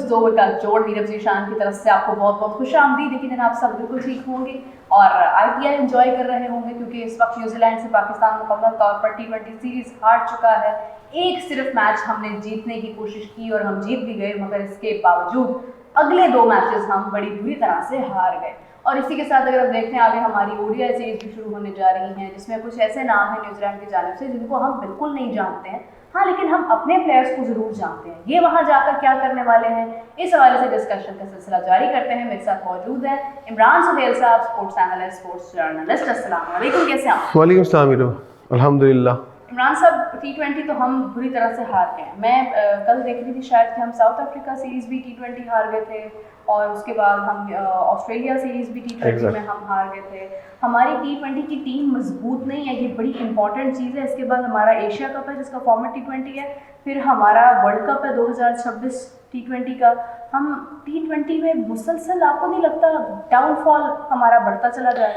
जोर का जोड़ नीरज जीशान की तरफ से आपको बहुत बहुत खुशामदीद। लेकिन आप सब बिल्कुल ठीक होंगे और आईपीएल एंजॉय कर रहे होंगे, क्योंकि इस वक्त न्यूजीलैंड से पाकिस्तान मुकम्मल तौर पर T20 सीरीज हार चुका है। एक सिर्फ मैच हमने जीतने की कोशिश की और हम जीत भी गए, मगर इसके बावजूद अगले 2 मैचेस हम बड़ी बुरी तरह से हार गए। और इसी के साथ अगर हम देखते हैं, आगे हमारी ओडीआई सीरीज भी शुरू होने जा रही हैं, जिसमें कुछ ऐसे नाम हैं न्यूजीलैंड की जानिब से जिनको हम बिल्कुल नहीं जानते हैं। हाँ, लेकिन हम अपने प्लेयर्स को जरूर जानते हैं। ये वहां जाकर क्या करने वाले हैं, इस हवाले से डिस्कशन का सिलसिला जारी करते हैं। मेरे साथ मौजूद हैं इमरान सुहेल साहब, स्पोर्ट्स एनालिस्ट, स्पोर्ट्स जर्नलिस्ट। अस्सलाम वालेकुम, कैसे हैं आप? वालेकुम सलाम, अल्हम्दुलिल्लाह। इमरान साहब, T20 तो हम बुरी तरह से हार गए हैं। मैं कल देख रही थी शायद कि हम साउथ अफ्रीका सीरीज भी T20 हार गए थे, और उसके बाद हम ऑस्ट्रेलिया सीरीज भी T20 में हम हार गए थे। हमारी T20 की टीम मजबूत नहीं है, ये बड़ी इंपॉर्टेंट चीज़ है। इसके बाद हमारा एशिया कप है जिसका फॉर्मेट T20 है, फिर हमारा वर्ल्ड कप है 2026 T20 का। हम T20 में मुसलसल, आपको नहीं लगता डाउनफॉल हमारा बढ़ता चला जाए?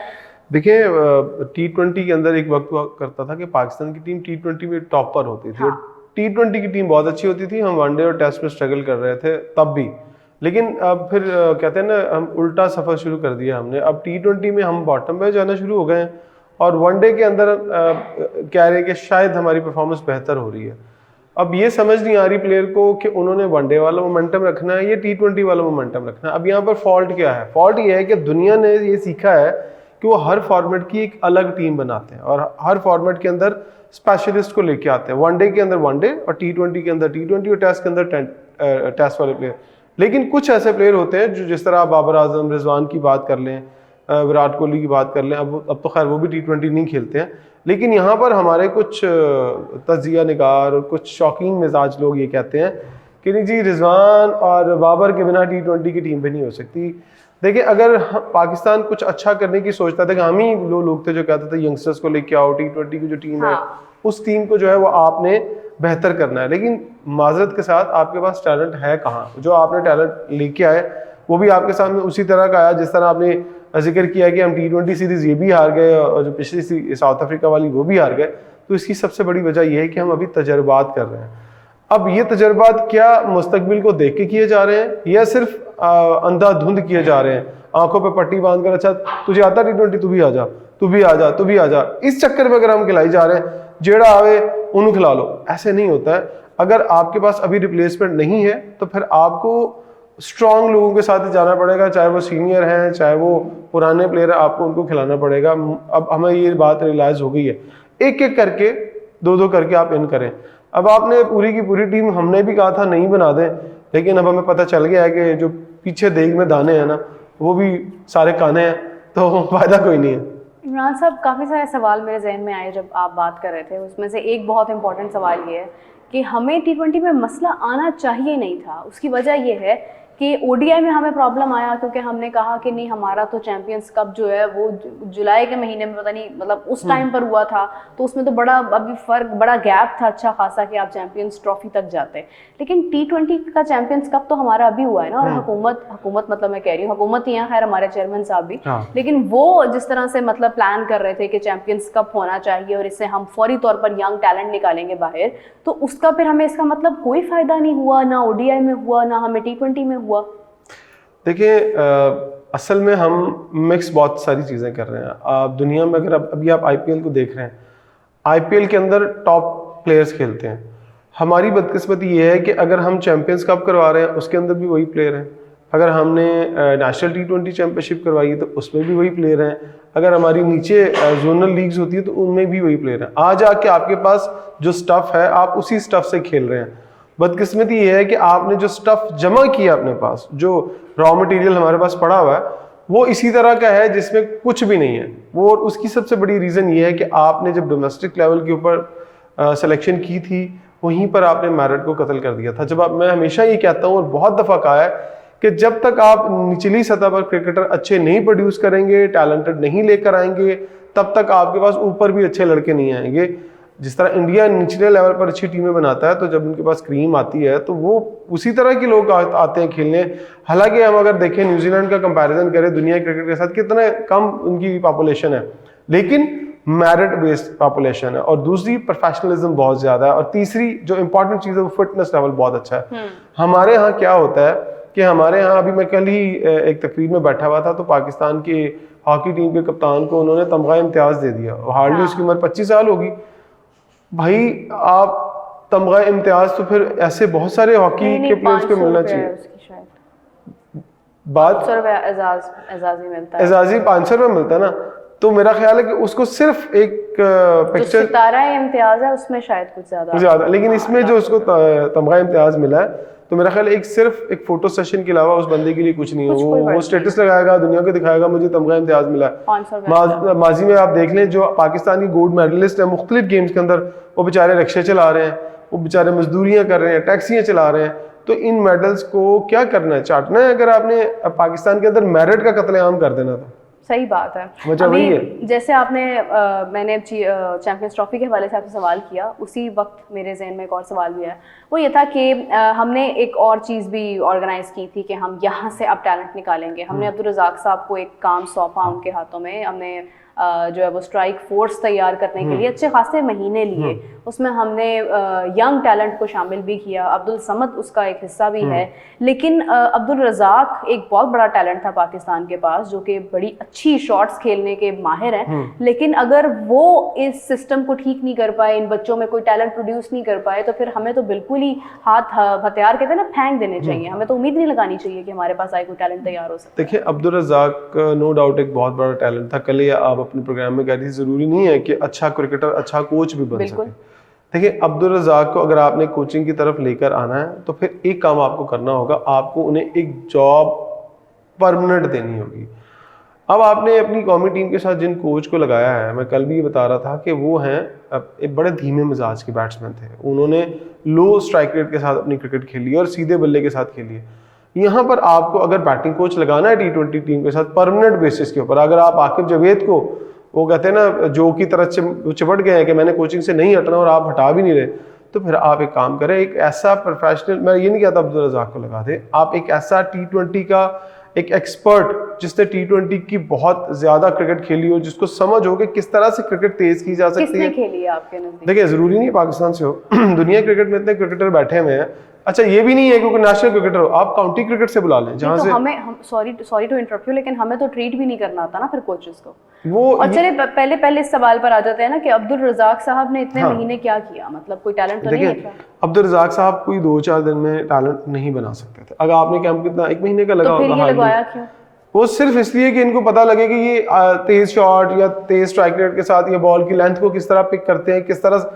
देखिए, T20 के अंदर एक वक्त हुआ करता था कि पाकिस्तान की टीम T20 में टॉप पर होती थी। हाँ। T20 की टीम बहुत अच्छी होती थी, हम वनडे और टेस्ट में स्ट्रगल कर रहे थे तब भी। लेकिन अब फिर कहते हैं ना, हम उल्टा सफ़र शुरू कर दिया हमने। अब T20 में हम बॉटम पे जाना शुरू हो गए हैं, और वनडे के अंदर कह रहे हैं कि शायद हमारी परफॉर्मेंस बेहतर हो रही है। अब ये समझ नहीं आ रही प्लेयर को कि उन्होंने वनडे वाला मोमेंटम रखना है या T20 वाला मोमेंटम रखना है। अब यहाँ पर फॉल्ट क्या है? फॉल्ट ये है कि दुनिया ने ये सीखा है कि वो हर फॉर्मेट की एक अलग टीम बनाते हैं, और हर फॉर्मेट के अंदर स्पेशलिस्ट को लेके आते हैं। वनडे के अंदर वनडे, और T20 के अंदर T20, और टेस्ट के अंदर टेस्ट वाले प्लेयर। लेकिन कुछ ऐसे प्लेयर होते हैं जो, जिस तरह बाबर आजम, रिजवान की बात कर लें, विराट कोहली की बात कर लें, अब तो खैर वो भी T20 नहीं खेलते हैं। लेकिन यहाँ पर हमारे कुछ तजिया निगार और कुछ शौकीन मिजाज लोग ये कहते हैं कि नहीं जी, रिजवान और बाबर के बिना T20 की टीम भी नहीं हो सकती। देखिए, अगर पाकिस्तान कुछ अच्छा करने की सोचता था, कि हम ही लोग थे जो कहते थे यंगस्टर्स को लेके आओ, T20 की जो टीम है उस टीम को जो है वो आपने बेहतर करना है। लेकिन माजरत के साथ आपके पास टैलेंट है कहाँ? जो आपने टैलेंट लेके आए वो भी आपके सामने उसी तरह का आया जिस तरह आपने जिक्र किया कि हम T20 सीरीज ये भी हार गए, और जो पिछली साउथ अफ्रीका वाली वो भी हार गए। तो इसकी सबसे बड़ी वजह यह है कि हम अभी तजर्बात कर रहे हैं। अब ये तजर्बात क्या मुस्तकबिल को देख के किए जा रहे हैं, या सिर्फ अंधाधुंध किए जा रहे हैं, आंखों पे पट्टी बांध कर, अच्छा तुझे आता T20, तू भी आ जा, तू भी आ जा, तू भी आ जा, इस चक्कर में अगर हम खिलाई जा रहे हैं, जेड़ा आवे उन्हें खिला लो। ऐसे नहीं होता है। अगर आपके पास अभी रिप्लेसमेंट नहीं है तो फिर आपको स्ट्रॉन्ग लोगों के साथ ही जाना पड़ेगा, चाहे वो सीनियर हैं चाहे वो पुराने प्लेयर हैं, आपको उनको खिलाना पड़ेगा। अब हमें ये बात रियलाइज हो गई है, एक एक करके, दो दो करके आप इन करें। अब आपने पूरी की पूरी टीम, हमने भी कहा था नहीं बना दें, लेकिन अब हमें पता चल गया है कि जो पीछे देग में दाने हैं ना, वो भी सारे काने हैं, तो फायदा कोई नहीं है। इमरान साहब, काफ़ी सारे सवाल मेरे जहन में आए जब आप बात कर रहे थे। उसमें से एक बहुत इंपॉर्टेंट सवाल ये है कि हमें T20 में मसला आना चाहिए नहीं था। उसकी वजह यह है कि ओडीआई में हमें प्रॉब्लम आया, क्योंकि हमने कहा कि नहीं, हमारा तो चैंपियंस कप जो है वो जुलाई के महीने में, पता नहीं मतलब उस टाइम पर हुआ था, तो उसमें तो बड़ा अभी फ़र्क, बड़ा गैप था अच्छा खासा कि आप चैंपियंस ट्रॉफी तक जाते। लेकिन T20 का चैंपियंस कप तो हमारा अभी हुआ है ना, और हुकूमत मतलब मैं कह रही हूँ हुकूमत ही है, खैर हमारे चेयरमैन साहब भी, लेकिन वो जिस तरह से मतलब प्लान कर रहे थे कि चैंपियंस कप होना चाहिए और इससे हम फौरी तौर पर यंग टैलेंट निकालेंगे बाहर, तो उसका फिर हमें इसका मतलब कोई फ़ायदा नहीं हुआ, ना ओडीआई में हुआ, ना हमें T20 में हुआ। देखिए, असल में हम मिक्स बहुत सारी चीज़ें कर रहे हैं। आप दुनिया में अगर अभी आप आईपीएल को देख रहे हैं, आईपीएल के अंदर टॉप प्लेयर्स खेलते हैं। हमारी बदकिस्मती ये है कि अगर हम चैंपियंस कप करवा रहे हैं उसके अंदर भी वही प्लेयर हैं, अगर हमने नेशनल T20 चैंपियनशिप करवाई है तो उसमें भी वही प्लेयर हैं, अगर हमारी नीचे जोनल लीग्स होती है तो उनमें भी वही प्लेयर हैं। आज आके आपके पास जो स्टफ़ है आप उसी स्टफ़ से खेल रहे हैं। बदकिस्मती ये है कि आपने जो स्टफ़ जमा किया अपने पास, जो रॉ मटेरियल हमारे पास पड़ा हुआ है, वो इसी तरह का है जिसमें कुछ भी नहीं है। वो उसकी सबसे बड़ी रीज़न ये है कि आपने जब डोमेस्टिक लेवल के ऊपर सिलेक्शन की थी, वहीं पर आपने मेरिट को कत्ल कर दिया था। जब मैं हमेशा ये कहता हूँ और बहुत दफ़ा कहा है कि जब तक आप निचली सतह पर क्रिकेटर अच्छे नहीं प्रोड्यूस करेंगे, टैलेंटेड नहीं लेकर आएंगे, तब तक आपके पास ऊपर भी अच्छे लड़के नहीं आएंगे। जिस तरह इंडिया निचले लेवल पर अच्छी टीमें बनाता है, तो जब उनके पास क्रीम आती है तो वो उसी तरह के लोग आते हैं खेलने। हालांकि हम अगर देखें न्यूजीलैंड का कंपैरिजन करें दुनिया क्रिकेट के साथ, कितने कम उनकी पॉपुलेशन है, लेकिन मेरिट बेस्ड पॉपुलेशन है, और दूसरी प्रोफेशनलिज्म बहुत ज्यादा है, और तीसरी जो इंपॉर्टेंट चीज़ है वो फिटनेस लेवल बहुत अच्छा है। हमारे यहाँ क्या होता है कि हमारे यहाँ, अभी मैं कल ही एक तकरीर में बैठा हुआ था, तो पाकिस्तान की हॉकी टीम के कप्तान को उन्होंने तमगा इम्तियाज दे दिया, हार्डली उसकी उम्र 25 साल होगी। भाई आप तमगा इम्तियाज तो फिर ऐसे बहुत सारे हॉकी के प्लेयर्स को मिलना चाहिए। बात एजाजी 500 रुपये मिलता है ना, तो मेरा ख्याल है कि उसको सिर्फ एक पिक्चर सितारा इम्तियाज है उसमें शायद कुछ ज्यादा, लेकिन इसमें जो उसको तमगा इम्तियाज मिला है, तो मेरा ख्याल एक सिर्फ एक फोटो सेशन के अलावा उस बंदे के लिए कुछ नहीं है। वो स्टेटस लगाएगा, दुनिया को दिखाएगा मुझे तमगा इम्तियाज मिला है। माजी में आप देख लें जो पाकिस्तान की गोल्ड मेडलिस्ट है मुख्तलिफ गेम्स के अंदर, वो बेचारे रिक्शे चला रहे हैं, वो बेचारे मजदूरियां कर रहे हैं, टैक्सियां चला रहे हैं। तो इन मेडल्स को क्या करना है, चाटना है। अगर आपने पाकिस्तान के अंदर मेरिट का कत्लेआम कर देना तो सही बात है। वजह वही है। जैसे आपने मैंने चैंपियंस ट्रॉफी के हवाले से आपसे सवाल किया, उसी वक्त मेरे जहन में एक और सवाल भी है। वो ये था कि हमने एक और चीज़ भी ऑर्गेनाइज की थी कि हम यहाँ से अब टैलेंट निकालेंगे। हमने अब्दुल रज़ाक साहब को एक काम सौंपा उनके हाथों में। हमने जो है वो स्ट्राइक फोर्स तैयार करने के लिए अच्छे खासे महीने लिए। उसमें हमने यंग टैलेंट को शामिल भी किया, अब्दुल समद उसका एक हिस्सा भी है। लेकिन अब्दुल रज़ाक एक बहुत बड़ा टैलेंट था पाकिस्तान के पास, जो कि बड़ी अच्छी शॉट्स खेलने के माहिर हैं। लेकिन अगर वो इस सिस्टम को ठीक नहीं कर पाए, इन बच्चों में कोई टैलेंट प्रोड्यूस नहीं कर पाए, तो फिर हमें तो बिल्कुल ही हाथ हथियार कहते हैं ना, फेंक देने चाहिए। हमें तो उम्मीद नहीं लगानी चाहिए कि हमारे पास आए कोई टैलेंट तैयार हो सकता है। देखिए अब्दुल रज़ाक नो डाउट एक बहुत बड़ा टैलेंट था। कल ही आप अपने प्रोग्राम में कह रही थी जरूरी नहीं है कि अच्छा क्रिकेटर अच्छा कोच भी बन सके। देखिए अब्दुल रज़ाक को अगर आपने कोचिंग की तरफ लेकर आना है तो फिर एक काम आपको करना होगा, आपको उन्हें एक जॉब परमानेंट देनी होगी। अब आपने अपनी कौमी टीम के साथ जिन कोच को लगाया है, मैं कल भी ये बता रहा था कि वो हैं एक बड़े धीमे मिजाज के बैट्समैन थे। उन्होंने लो स्ट्राइक रेट के साथ अपनी क्रिकेट खेली और सीधे बल्ले के साथ खेली है। यहाँ पर आपको अगर बैटिंग कोच लगाना है T20 टीम के साथ परमानेंट बेसिस के ऊपर, अगर आप आकिब जावेद को, वो कहते हैं ना जो की तरह चिपट गए हैं कि मैंने कोचिंग से नहीं हटना और आप हटा भी नहीं रहे, तो फिर आप एक काम करें, एक ऐसा प्रोफेशनल, मैं ये नहीं कहता अब्दुल रज़ाक को लगा दे, आप एक ऐसा T20 का एक एक्सपर्ट जिसने T20 की बहुत ज्यादा क्रिकेट खेली हो, जिसको समझ हो कि किस तरह से क्रिकेट तेज की जा सकती है। खेली है आपके नजदीक? देखिए जरूरी नहीं है पाकिस्तान से हो, दुनिया क्रिकेट में इतने क्रिकेटर बैठे हुए हैं। अच्छा ये भी नहीं है क्योंकि नेशनल क्रिकेटर हो, आप काउंटी क्रिकेट से बुला लें जहां तो से हम सॉरी टू इंटरप्ट यू, लेकिन हमें तो ट्रीट भी नहीं करना आता ना फिर कोचेस को। वो और चलिए पहले इस सवाल पर आ जाते हैं ना कि अब्दुल रज़ाक साहब ने इतने महीने क्या किया, मतलब कोई टैलेंट तो नहीं है? अब्दुल रज़ाक साहब कोई 2-4 दिन में टैलेंट नहीं बना सकते थे। अगर आपने कैंप कितना 1 महीने का लगा तो फिर ये लगाया क्यों? वो सिर्फ इसलिए कि इनको पता लगे कि ये तेज शॉट या तेज स्ट्राइक रेट के साथ ये बॉल की लेंथ को किस तरह पिक करते हैं, किस तरह।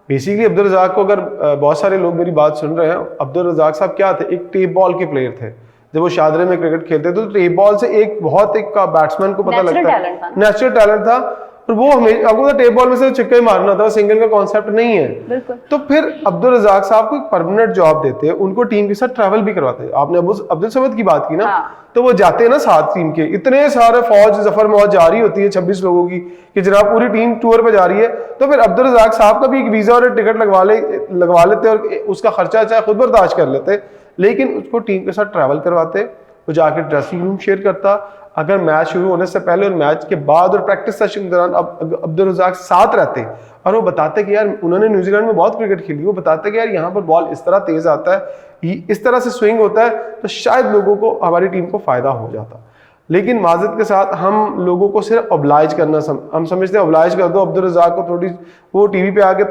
बेसिकली अब्दुल रज़ाक को, अगर बहुत सारे लोग मेरी बात सुन रहे हैं, अब्दुल रज़ाक साहब क्या थे, एक टेप बॉल के प्लेयर थे। जब वो शादरे में क्रिकेट खेलते थे तो टेप बॉल से एक बहुत एक बैट्समैन को पता लगता है, नेचुरल टैलेंट था। और वो हमें आपको टेप बॉल में से छिक्का ही मारना था, सिंगल का कॉन्सेप्ट नहीं है। तो फिर अब्दुल रज़ाक साहब को एक परमानेंट जॉब देते हैं, उनको टीम के साथ ट्रैवल भी करवाते हैं। आपने अब्दुल समद की बात की ना, तो वो जाते हैं ना साथ टीम के, इतने सारे फौज जफर मौज जारी होती है 26 लोगों की कि जनाब पूरी टीम टूर पे जा रही है, तो फिर अब्दुल रज़ाक साहब का भी एक वीजा और एक टिकट लगवा लेते और उसका खर्चा चाहे खुद बर्दाश्त कर लेते, लेकिन उसको टीम के साथ ट्रैवल करवाते। वो जाकर ड्रेसिंग रूम शेयर करता, अगर मैच शुरू होने से पहले और मैच के बाद और प्रैक्टिस सेशन के दौरान अब्दुल रज़ाक साथ रहते और वो बताते कि यार उन्होंने न्यूजीलैंड में बहुत क्रिकेट खेली, वो बताते कि यार यहाँ पर बॉल इस तरह तेज आता है, इस तरह से स्विंग होता है, तो शायद लोगों को, हमारी टीम को फायदा हो जाता। लेकिन माज़रत के साथ हम लोगों को सिर्फ ऑब्लाइज करना हम समझते हैं, ऑब्लाइज कर दो अब्दुल रज़ाक को, थोड़ी वो टीवी पे आके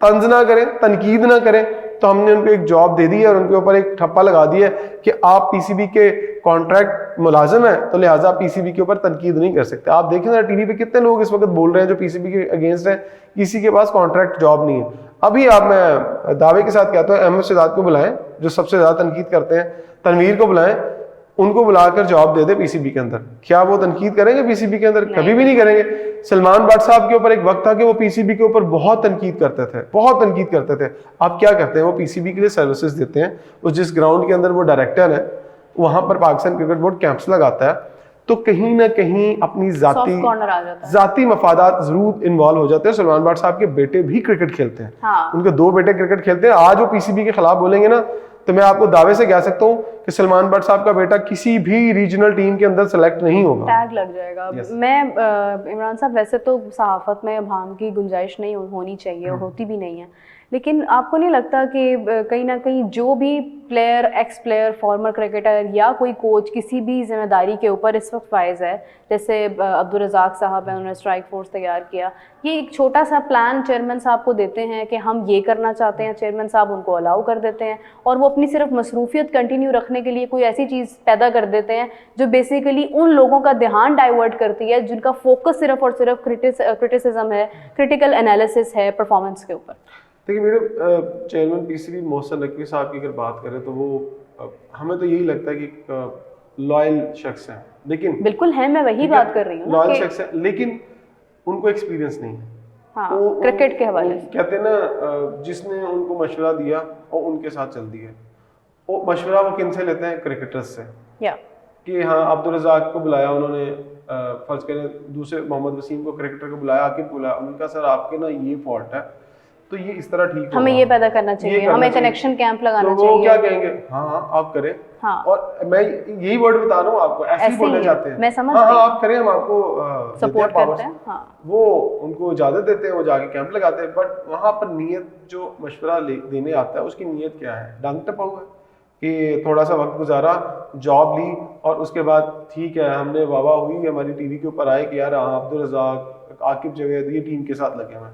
तंज ना करें, तनकीद ना करें, तो हमने उनको एक जॉब दे दी है और उनके ऊपर एक ठप्पा लगा दिया है कि आप पीसीबी के कॉन्ट्रैक्ट मुलाजिम है, तो लिहाजा पीसीबी के ऊपर तनकीद नहीं कर सकते। आप देखें ना टीवी पे कितने लोग इस वक्त बोल रहे हैं जो पीसीबी के अगेंस्ट हैं, किसी के पास कॉन्ट्रैक्ट जॉब नहीं है। अभी आप, मैं दावे के साथ कहता हूँ, अहमद शहजाद को बुलाएं जो सबसे ज्यादा तनकीद करते हैं, तनवीर को बुलाएं, उनको बुलाकर जॉब दे दे पीसीबी के अंदर। क्या वो तनकीद करेंगे पीसीबी के अंदर? कभी भी नहीं करेंगे। सलमान भट्ट साहब के ऊपर एक वक्त था कि वो पीसीबी के ऊपर बहुत तनकीद करते थे, बहुत तनकीद करते थे। आप क्या करते हैं, वो पीसीबी के लिए सर्विसेज देते हैं। उस जिस ग्राउंड के अंदर वो डायरेक्टर है, वहां पर पाकिस्तान क्रिकेट बोर्ड कैंप्स लगाता है, तो कहीं ना कहीं अपनी सॉफ्ट कॉर्नर आ जाता है। जाती मफादात जरूर इन्वॉल्व हो जाते हैं। सलमान भट्ट साहब के बेटे भी क्रिकेट खेलते हैं, हाँ। उनके 2 बेटे क्रिकेट खेलते हैं। आज वो पीसीबी के खिलाफ बोलेंगे ना, तो मैं आपको दावे से कह सकता हूँ कि सलमान भट्ट साहब का बेटा किसी भी रीजनल टीम के अंदर सेलेक्ट नहीं होगा, टैग लग जाएगा। मैं इमरान साहब, वैसे तो सहाफत में भाम की गुंजाइश नहीं होनी चाहिए, होती भी नहीं है, लेकिन आपको नहीं लगता कि कहीं ना कहीं जो भी player, x player, farmer cricketer या कोई कोच किसी भी जिम्मेदारी के ऊपर इस वक्त फायज है, जैसे अब्दुल रज़ाक साहब हैं, उन्होंने स्ट्राइक फोर्स तैयार किया, ये एक छोटा सा प्लान चेयरमैन साहब को देते हैं कि हम ये करना चाहते हैं, चेयरमैन साहब उनको अलाउ कर देते हैं और वो अपनी सिर्फ मसरूफियत कंटिन्यू रखने के लिए कोई ऐसी चीज़ पैदा कर देते हैं जो बेसिकली उन लोगों का ध्यान डाइवर्ट करती है जिनका फोकस सिर्फ और सिर्फ क्रिटिसिज्म है, क्रिटिकल एनालिसिस है परफॉर्मेंस के ऊपर। देखिए मेरे चेयरमैन पीसीबी मोहसिन नकवी साहब की अगर बात करें तो वो हमें तो यही लगता है कि लॉयल शख्स हैं, लेकिन बिल्कुल है, मैं वही बात कर रही हूँ, लॉयल शख्स है, लेकिन उनको एक्सपीरियंस नहीं है। हाँ, क्रिकेट के हवाले से कहते हैं ना, जिसने उनको मशवरा दिया और उनके साथ चल दिया, वो मशवरा वो किन से लेते हैं? क्रिकेटर्स से। कि हाँ, अब्दुल रज़ाक को बुलाया उन्होंने, फर्ज करें दूसरे मोहम्मद वसीम को, क्रिकेटर को बुलाया, आकिब को बुलाया, उनका सर आपके ना ये फॉल्ट है, तो ये इस तरह ठीक हमें ये पैदा करना चाहिए, हमें कनेक्शन कैंप लगाना चाहिए। तो वो क्या कहेंगे? हाँ आप करें। हाँ। और मैं यही वर्ड बता रहा हूँ आपको, ऐसे ही बोलना चाहते हैं, मैं समझ हाँ आप करें, हम आपको सपोर्ट करते हैं। हाँ। वो उनको इजाजत देते हैं, वो जाके कैंप लगाते हैं, बट वहाँ पर नीयत जो मशवरा देने आता है उसकी नीयत क्या है? डांग टपा हुआ है कि थोड़ा सा वक्त गुजारा, जॉब ली और उसके बाद ठीक है हमने वाह हुई, हमारी टीवी के ऊपर आए कि यार हाँ अब्दुल रज़ाक, आकिब जवेद ये टीम के साथ लगे हुए।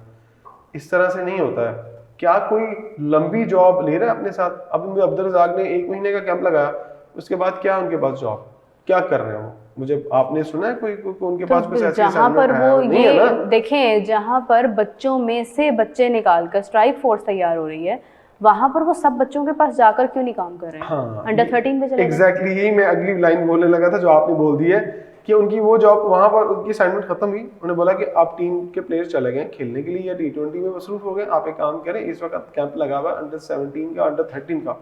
इस तरह से नहीं होता है। क्या कोई लंबी जॉब ले रहा है अपने साथ? अभी अब्दुल रज़ाक ने 1 महीने का कैंप लगाया, उसके बाद क्या उनके पास जॉब, क्या कर रहे हैं वो? मुझे आपने सुना है कोई उनके पास कुछ ऐसी जहाँ पर वो नहीं ये है ना? देखें, जहाँ पर बच्चों में से बच्चे निकाल कर स्ट्राइक फोर्स तैयार हो रही है, वहां पर वो सब बच्चों के पास जाकर क्यों नहीं काम कर रहे हैं? हाँ, अंडर 13 पे चले एग्जैक्टली यही मैं अगली लाइन बोलने लगा था जो आपने बोल दी है कि उनकी वो जॉब वहां पर, उनकी असाइनमेंट खत्म हुई, उन्होंने बोला कि आप टीम के प्लेयर्स चले गए खेलने के लिए या T20 में मसरूफ हो गए, आप एक काम करें, इस वक्त कैंप लगा हुआ है अंडर 17 का, अंडर 13 का,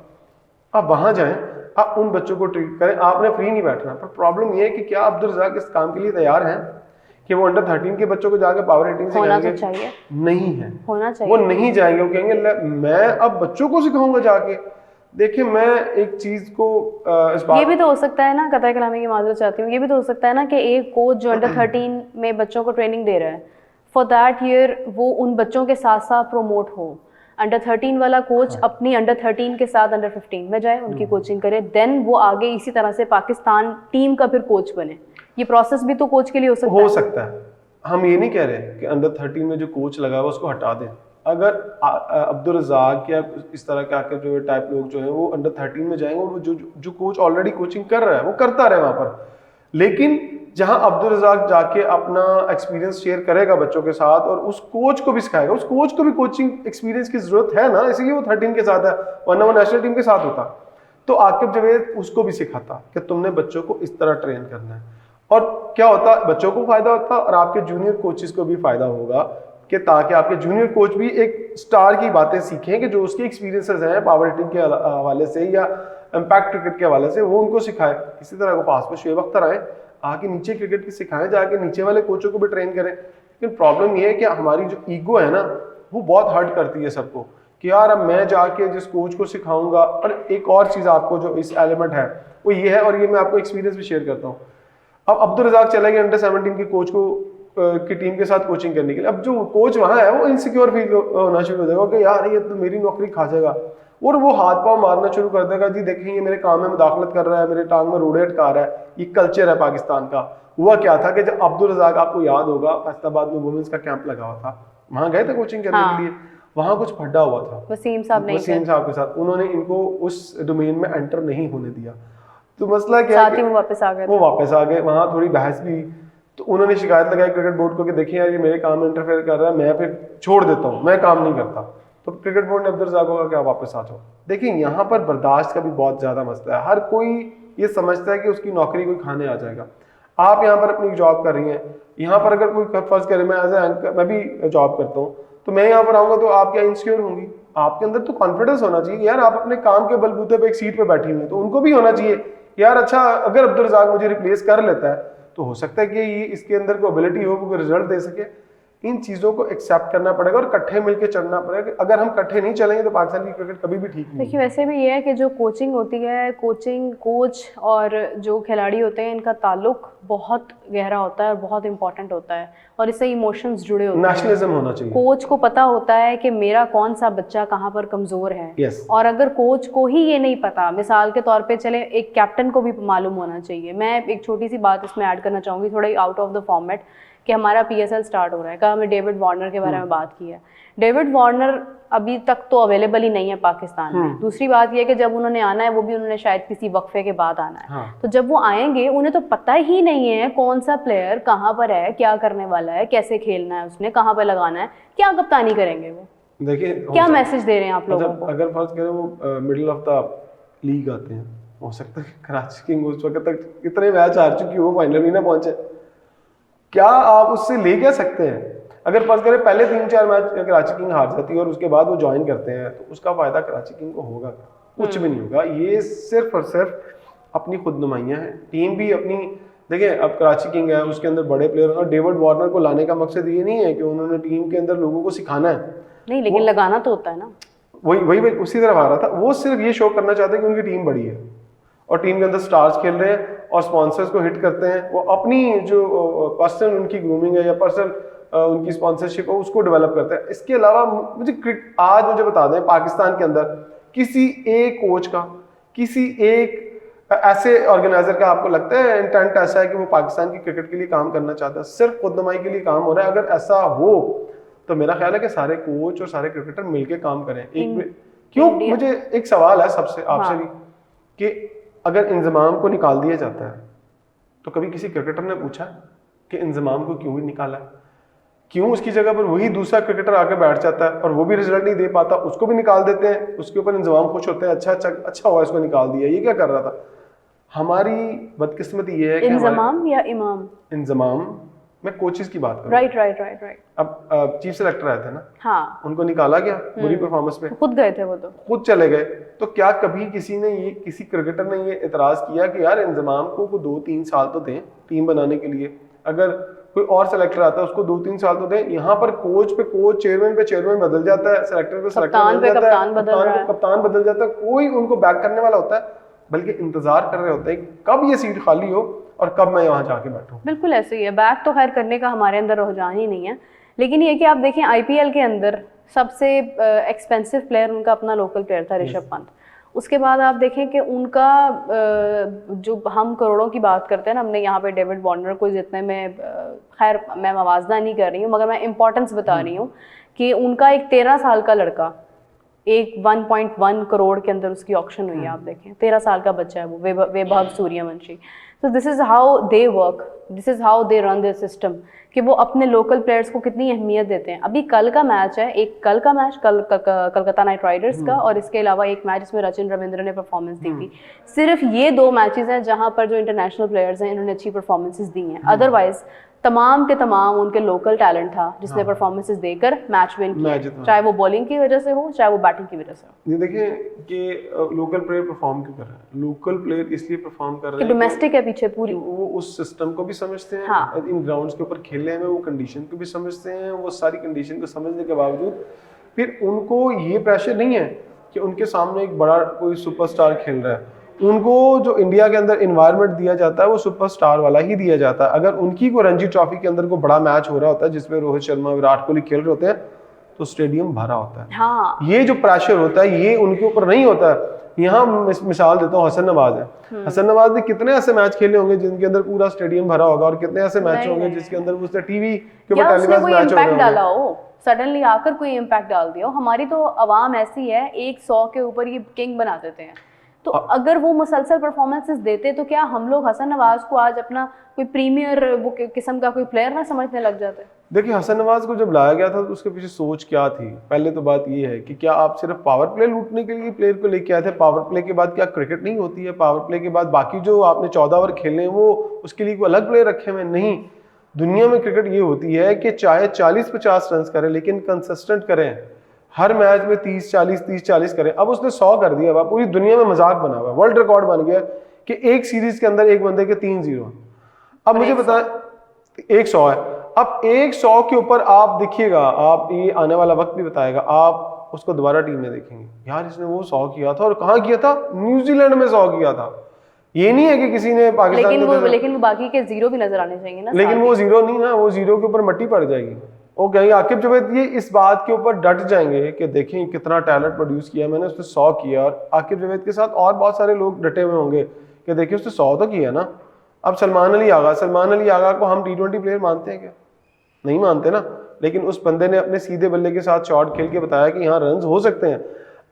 आप वहां जाएं, आप उन बच्चों को ट्रीट करें, आपने फ्री नहीं बैठना। पर प्रॉब्लम ये है कि क्या अब्दुल रज़ाक इस काम के लिए तैयार हैं कि वो अंडर 13 के बच्चों को जाकर पावर रेटिंग से होना तो चाहिए, नहीं है, होना चाहिए, वो नहीं जाएंगे, वो कहेंगे मैं अब बच्चों को सिखाऊंगा जाके। देखिए मैं एक चीज को इस बात, ये भी तो हो सकता है ना, कतई कलामी की माजरत चाहती हूँ, ये भी तो हो सकता है ना कि एक कोच जो अंडर 13 में बच्चों को ट्रेनिंग दे रहा है, फॉर दैट ईयर वो उन बच्चों के साथ साथ प्रोमोट हो। अंडर 13 वाला कोच अपनी अंडर 13 के साथ अंडर 15 में जाए, उनकी कोचिंग करे, देन वो आगे इसी तरह से पाकिस्तान टीम का फिर कोच बने। ये प्रोसेस भी तो कोच के लिए हो सकता है। हम ये नहीं कह रहे कि अंडर 13 में जो कोच लगा हुआ उसको हटा दें। अगर अब्दुल रज़ाक या इस तरह के आके जो टाइप लोग जो हैं वो अंडर 13 में जाएंगे और वो जो कोच ऑलरेडी कोचिंग कर रहा है वो करता रहे वहाँ पर, लेकिन जहाँ अब्दुल रज़ाक जाके अपना एक्सपीरियंस शेयर करेगा बच्चों के साथ और उस कोच को भी सिखाएगा, उस कोच को भी कोचिंग एक्सपीरियंस की जरूरत है ना, इसलिए वो 13 के साथ है, वरना वो नेशनल टीम के साथ होता। तो आकिब जवेद उसको भी सिखाता कि तुमने बच्चों को इस तरह ट्रेन करना है, और क्या होता, बच्चों को फायदा होता और आपके जूनियर कोचेस को भी फायदा होगा कि ताकि आपके जूनियर कोच भी एक स्टार की बातें सीखें कि जो उसके एक्सपीरियंसेस हैं पावर हिटिंग के हवाले से या इम्पैक्ट क्रिकेट के हवाले से, वो उनको सिखाए। इसी तरह को पास में शुएब अख्तर आए, आके नीचे क्रिकेट की सिखाएं, जाके नीचे वाले कोचों को भी ट्रेन करें। लेकिन प्रॉब्लम ये है कि हमारी जो ईगो है ना वो बहुत हर्ट करती है सबको कि यार अब मैं जाके जिस कोच को सिखाऊंगा। और एक और चीज़ आपको जो इस एलिमेंट है वो ये है, और ये मैं आपको एक्सपीरियंस भी शेयर करता हूँ। अब अब्दुल रज़ाक चले गए अंडर 17 के कोच को की टीम के साथ कोचिंग करने के लिए। अब जो कोच वहाँ है वो इनसिक्योर फील होना शुरू हो जाएगा कि यार ये तो मेरी नौकरी खा जाएगा, और वो हाथ पांव मारना शुरू कर देगा, जी देखिए ये मेरे काम में मुदाखलत कर रहा है, मेरे टांग में रोड़े अटका रहा है। ये कल्चर है पाकिस्तान का। हुआ क्या था कि जब अब्दुल रज़ाक, आपको याद होगा, फैसलाबाद में वुमेन्स का कैंप लगा हुआ था, वहाँ गए थे कोचिंग करने के लिए, वहाँ कुछ फड्डा हुआ था वसीम साहब के साथ, उन्होंने इनको उस डोमेन में एंटर नहीं होने दिया। तो मसला क्या है, वो वापस आ गए, वहाँ थोड़ी बहस भी, तो उन्होंने शिकायत लगाई क्रिकेट बोर्ड को कि देखिए यार ये मेरे काम में इंटरफेयर कर रहा है, मैं फिर छोड़ देता हूँ, मैं काम नहीं करता। तो क्रिकेट बोर्ड ने अब्दुल रज़ाक को कहा कि आप वापस आ जाओ। देखिए यहाँ पर बर्दाश्त का भी बहुत ज़्यादा मसला है। हर कोई ये समझता है कि उसकी नौकरी कोई खाने आ जाएगा। आप यहाँ पर अपनी जॉब कर रही हैं, यहाँ पर अगर कोई फर्ज करे मैं एज ए मैं भी जॉब करता हूँ, तो मैं यहाँ पर आऊँगा तो आप क्या इनसिक्योर होंगी? आपके अंदर तो कॉन्फिडेंस होना चाहिए यार, आप अपने काम के बलबूते पे एक सीट पे बैठी हुई हैं, तो उनको भी होना चाहिए यार अच्छा अगर अब्दुल रज़ाक मुझे रिप्लेस कर लेता है तो हो सकता है कि ये इसके अंदर कोई एबिलिटी हो, वो रिजल्ट दे सके। इन चीज़ों को एक्सेप्ट करना पड़ेगा और इकट्ठे मिलकर चलना पड़ेगा। अगर हम इकट्ठे नहीं चलेंगे तो पाकिस्तान की क्रिकेट कभी भी ठीक नहीं। देखिए वैसे भी ये है कि जो कोचिंग होती है, कोचिंग, कोच और जो खिलाड़ी होते हैं, इनका ताल्लुक बहुत गहरा होता है और बहुत इंपॉर्टेंट होता है, और इससे इमोशंस जुड़े होते हैं। नेशनलिज्म होना चाहिए। कोच को पता होता है कि मेरा कौन सा बच्चा कहाँ पर कमज़ोर है। Yes. और अगर कोच को ही ये नहीं पता, मिसाल के तौर पे चले एक कैप्टन को भी मालूम होना चाहिए। मैं एक छोटी सी बात इसमें ऐड करना चाहूँगी, थोड़ा आउट ऑफ द फॉर्मेट, कि हमारा PSL स्टार्ट हो रहा है। कल हमने डेविड वार्नर के बारे में बात की है। डेविड वार्नर अभी तक तो अवेलेबल ही नहीं है पाकिस्तान में। दूसरी बात यह है कि जब उन्होंने आना है वो भी उन्होंने शायद किसी वक्फे के बाद आना है। हाँ। तो जब वो आएंगे उन्हें तो पता ही नहीं है कौन सा प्लेयर कहाँ पर है, क्या करने वाला है, कैसे खेलना है, उसने कहाँ पर लगाना है, क्या कप्तानी करेंगे वो। देखिए क्या मैसेज दे रहे हैं आप लोगों को? अगर फर्ज करें वो मिडिल ऑफ द लीग आते हैं, हो सकता है कराची किंग उस वक्त तक इतने मैच हार चुकी हो, फाइनल ही ना पहुंचे। क्या आप उससे ले क्या सकते हैं? अगर फर्ज करें पहले 3-4 मैच कराची किंग हार जाती है और उसके बाद वो ज्वाइन करते हैं, तो उसका फायदा कराची किंग को होगा? कुछ भी नहीं होगा। ये सिर्फ और सिर्फ अपनी खुद नुमाइयाँ हैं। टीम भी अपनी, देखिए अब कराची किंग है, उसके अंदर बड़े प्लेयर, और डेविड वार्नर को लाने का मकसद ये नहीं है कि उन्होंने टीम के अंदर लोगों को सिखाना है, नहीं, लेकिन लगाना तो होता है ना। वही उसी तरफ आ रहा था। वो सिर्फ ये शो करना चाहते हैं कि उनकी टीम बड़ी है और टीम के अंदर स्टार्स खेल रहे हैं और स्पॉन्सर्स को हिट करते हैं। वो अपनी जो पर्सनल उनकी ग्रूमिंग है या पर्सनल उनकी स्पॉन्सरशिप है उसको डेवलप करते हैं। इसके अलावा आज मुझे बता दें, पाकिस्तान के अंदर किसी एक कोच का, किसी एक ऐसे ऑर्गेनाइजर का आपको लगता है इंटेंट ऐसा है कि वो पाकिस्तान की क्रिकेट के लिए काम करना चाहता है, सिर्फ खुदनुमाई के लिए काम हो रहा है? अगर ऐसा हो तो मेरा ख्याल है कि सारे कोच और सारे क्रिकेटर मिलकर काम करें। क्यों, मुझे एक सवाल है सबसे आपसे भी, कि अगर इंजमाम को निकाल दिया जाता है तो कभी किसी क्रिकेटर ने पूछा कि इंजमाम को क्यों ही निकाला है? क्यों उसकी जगह पर वही दूसरा क्रिकेटर आके बैठ जाता है और वो भी रिजल्ट नहीं दे पाता, उसको भी निकाल देते हैं, उसके ऊपर इंजमाम खुश होते हैं, अच्छा हुआ इसको निकाल दिया, ये क्या कर रहा था? हमारी बदकिस्मती ये है कि इंजमाम या इमाम, इंजमाम, मैं कोचेस की बात कर रहा हूं। राइट। अब चीफ सेलेक्टर आए थे ना, हाँ, उनको निकाला गया बुरी परफॉर्मेंस पे, खुद गए थे, वो तो खुद चले गए। तो क्या कभी किसी क्रिकेटर ने ये इतराज किया कि यार इंजमाम को 2-3 साल तो दें टीम बनाने के लिए? अगर कोई और सेलेक्टर आता है उसको 2-3 साल तो दें। यहाँ पर कोच पे कोच, चेयरमैन पे चेयरमैन बदल जाता है, सेलेक्टर पे सेलेक्टर बदल जाता है, कप्तान बदल जाता है, कोई उनको बैक करने वाला होता है? बल्कि इंतजार कर रहे होते हैं कब ये सीट खाली हो और कब मैं यहाँ जाके बैठूं। बिल्कुल ऐसे ही है। बैक तो खैर करने का हमारे अंदर रुझान ही नहीं है, लेकिन ये कि आप देखें IPL के अंदर सबसे एक्सपेंसिव प्लेयर उनका अपना लोकल प्लेयर था, ऋषभ पंत। उसके बाद आप देखें कि उनका जो हम करोड़ों की बात करते हैं ना, हमने यहाँ पे डेविड वार्नर को जितने में, खैर मैं मवाजना नहीं कर रही हूँ, मगर मैं इंपॉर्टेंस बता रही हूँ कि उनका एक 13 साल का लड़का, एक 1.1 करोड़ के अंदर उसकी ऑक्शन हुई है। आप देखें 13 साल का बच्चा है वो, वैभव सूर्यवंशी। तो this is how they work, this is how they run there system, कि वो अपने लोकल प्लेयर्स को कितनी अहमियत देते हैं। अभी कल का मैच है, कलकत्ता नाइट राइडर्स का, और इसके अलावा एक मैच जिसमें रचिन रविंद्र ने परफॉर्मेंस दी थी। सिर्फ ये 2 मैचेस हैं जहां पर जो इंटरनेशनल प्लेयर्स हैं इन्होंने अच्छी परफॉर्मेंसेस दी हैं। अदरवाइज तमाम के तमाम उनके लोकल टैलेंट था जिसने परफॉर्मेंसेस देकर मैच विन किया, चाहे वो बॉलिंग की वजह से हो, चाहे वो बैटिंग की वजह से हो। ये देखिए कि लोकल प्लेयर परफॉर्म क्यों कर रहे हैं? लोकल प्लेयर इसलिए परफॉर्म कर रहे हैं डोमेस्टिक है पीछे पूरी, वो उस सिस्टम को भी समझते हैं। हाँ। इन ग्राउंड्स के ऊपर खेलने में वो कंडीशन को भी समझते हैं। वो सारी कंडीशन को समझने के बावजूद फिर उनको ये प्रेशर नहीं है कि उनके सामने एक बड़ा कोई सुपरस्टार खेल रहा है। उनको जो इंडिया के अंदर इन्वायरमेंट दिया जाता है वो सुपरस्टार वाला ही दिया जाता है। अगर उनकी को रणजी ट्रॉफी के अंदर को बड़ा मैच हो रहा होता है जिसमें रोहित शर्मा, विराट कोहली खेल रहे होते हैं, तो स्टेडियम भरा होता है। हाँ। ये जो प्रेशर होता है ये उनके ऊपर नहीं होता है। यहाँ मिसाल देता हूँ, हसन नवाज है। हसन नवाज ने कितने ऐसे मैच खेले होंगे जिनके अंदर पूरा स्टेडियम भरा होगा, और कितने ऐसे मैच होंगे जिसके अंदर उसने टीवी के ऊपर टेलीविजन मैच इम्पैक्ट डाला हो, सडनली आकर कोई इम्पैक्ट डाल दिया हो। हमारी तो आवाम ऐसी है, 100 के ऊपर ये किंग बना देते हैं। तो अगर वो मुसलसल परफॉर्मेंसेस देते तो क्या हम लोग हसन नवाज को आज अपना कोई प्रीमियर वो किस्म का कोई प्लेयर ना समझने लग जाते? देखिए हसन नवाज को जब लाया गया था तो उसके पीछे सोच क्या थी? पहले तो बात ये है कि क्या आप सिर्फ पावर प्ले लूटने के लिए प्लेयर को लेके आए थे? पावर प्ले के बाद क्या क्रिकेट नहीं होती है? पावर प्ले के बाद बाकी जो आपने 14 ओवर खेले हैं वो उसके लिए कोई अलग प्लेयर रखे हुए? नहीं, दुनिया में क्रिकेट ये होती है कि चाहे 40-50 रन करें लेकिन कंसिस्टेंट करें। हर मैच में 30-40 करें। अब उसने 100 कर दिया, अब पूरी दुनिया में मजाक बना हुआ, वर्ल्ड रिकॉर्ड बन गया कि एक सीरीज के अंदर एक बंदे के 3-0। अब मुझे बताएं 100 है, अब 100 के ऊपर आप देखिएगा, आप ये आने वाला वक्त भी बताएगा, आप उसको दोबारा टीम में देखेंगे, यार इसने वो 100 किया था और कहाँ किया था, न्यूजीलैंड में 100 किया था। ये नहीं है कि किसी ने पाकिस्तान लेकिन वो बाकी के जीरो भी नजर आने चाहिए ना। लेकिन वो जीरो नहीं ना, वो जीरो के ऊपर मट्टी पड़ जाएगी। वो कहेंगे आकिब जावेद ये इस बात के ऊपर डट जाएंगे कि देखें कितना टैलेंट प्रोड्यूस किया मैंने, उसने 100 किया, और आकिब जावेद के साथ और बहुत सारे लोग डटे हुए होंगे कि देखिए उसने 100 तो किया ना। अब सलमान अली आगा को हम T20 प्लेयर मानते हैं क्या? नहीं मानते ना। लेकिन उस बंदे ने अपने सीधे बल्ले के साथ शॉट खेल के बताया कि यहाँ रन हो सकते हैं।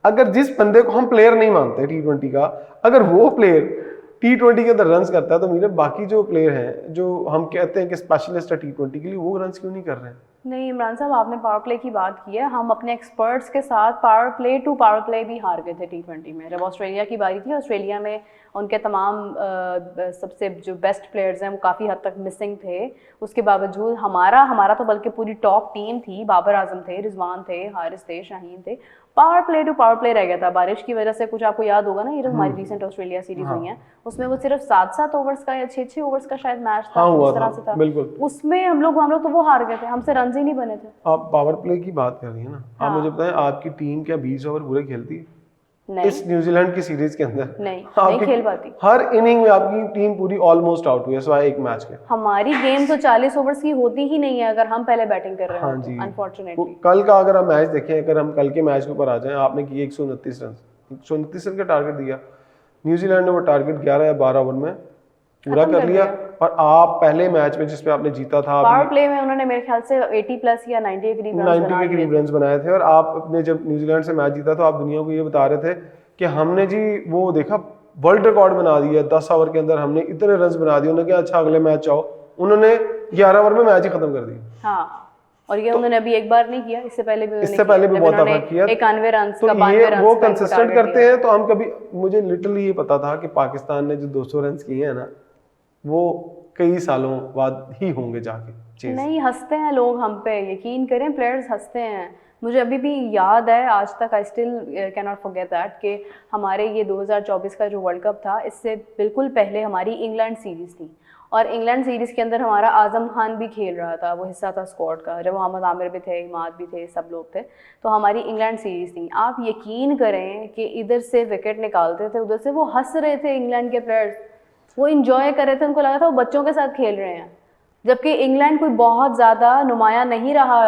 अगर जिस बंदे को हम प्लेयर नहीं मानते T20 का, अगर वो प्लेयर T20 के अंदर रन्स करता है तो मेरे बाकी जो प्लेयर हैं जो हम कहते हैं कि स्पेशलिस्ट है T20 के लिए, वो रन्स क्यों नहीं कर रहे हैं? नहीं इमरान साहब, आपने पावर प्ले की बात की है, हम अपने एक्सपर्ट्स के साथ पावर प्ले भी हार गए थे T20 में। जब ऑस्ट्रेलिया की बारी थी, ऑस्ट्रेलिया में उनके तमाम सबसे जो बेस्ट प्लेयर्स हैं वो काफ़ी हद तक मिसिंग थे। उसके बावजूद हमारा तो बल्कि पूरी टॉप टीम थी, बाबर आजम थे, रिजवान थे, हारिस थे, शाहीन थे। पावर प्ले रह गया था बारिश की वजह से। कुछ आपको याद होगा ना, ये जो हमारी रिसेंट ऑस्ट्रेलिया सीरीज हुई है उसमें वो सिर्फ 7-7 ओवर्स का या 6-6 ओवर्स का शायद मैच था, इस तरह से था। बिल्कुल। उसमें हम लोग तो वो हार गए थे, हमसे रन ही नहीं बने थे। आप पावर प्ले की बात कर रही है ना, आप मुझे बताएं आपकी टीम क्या 20 ओवर पूरे खेलती है? नहीं। इस न्यूजीलैंड की सीरीज के अंदर नहीं खेल पाती। हर इनिंग में आपकी टीम पूरी ऑलमोस्ट आउट हुई है सिवाय एक मैच के। हमारी गेम तो 40 ओवर्स की होती ही नहीं है अगर हम पहले बैटिंग कर रहे हैं। हाँ जी, अनफॉर्चुनेटली। कल का अगर हम मैच देखें, अगर हम कल के मैच के ऊपर आ जाएं, आपने किए 129 रन, 129 रन का टारगेट दिया, न्यूजीलैंड ने वो टारगेट 11 या 12 ओवर में पूरा कर लिया। और आप पहले मैच में जिसपे आपने जीता था, पावर प्ले में उन्होंने मेरे ख्याल से 80 प्लस या 90 के करीब रन बनाए थे। और आपने जब न्यूजीलैंड से मैच जीता तो आप दुनिया को ये बता रहे थे कि हमने जी वो देखा वर्ल्ड रिकॉर्ड बना दिया, 10 ओवर के अंदर हमने इतने रन बना दिए। उन्होंने कहा अच्छा अगले मैच आओ, उन्होंने 11 ओवर में मैच ही खत्म कर दिया। हाँ, और ये उन्होंने अभी एक बार नहीं किया, इससे पहले भी बहुत दफा किया। 91 रन तो ये वो कंसिस्टेंट करते हैं। तो हम कभी, मुझे लिटरली ये पता था कि पाकिस्तान ने जो 200 रन किए हैं ना, वो कई सालों बाद ही होंगे जाके। नहीं, हंसते हैं लोग हम पे, यकीन करें प्लेयर्स हंसते हैं। मुझे अभी भी याद है, आज तक I still can not forget that कि हमारे ये 2024 का जो वर्ल्ड कप था, इससे बिल्कुल पहले हमारी इंग्लैंड सीरीज़ थी। और इंग्लैंड सीरीज़ के अंदर हमारा आजम खान भी खेल रहा था, वो हिस्सा था स्क्वाड का, जब मोहम्मद आमिर भी थे, इमाद भी थे, सब लोग थे। तो हमारी इंग्लैंड सीरीज़ थी। आप यकीन करें कि इधर से विकेट निकालते थे, उधर से वो हंस रहे थे इंग्लैंड के प्लेयर्स, वो इंजॉय कर रहे थे, उनको लगा था वो बच्चों के साथ खेल रहे हैं। जबकि इंग्लैंड कोई बहुत ज़्यादा नुमाया नहीं रहा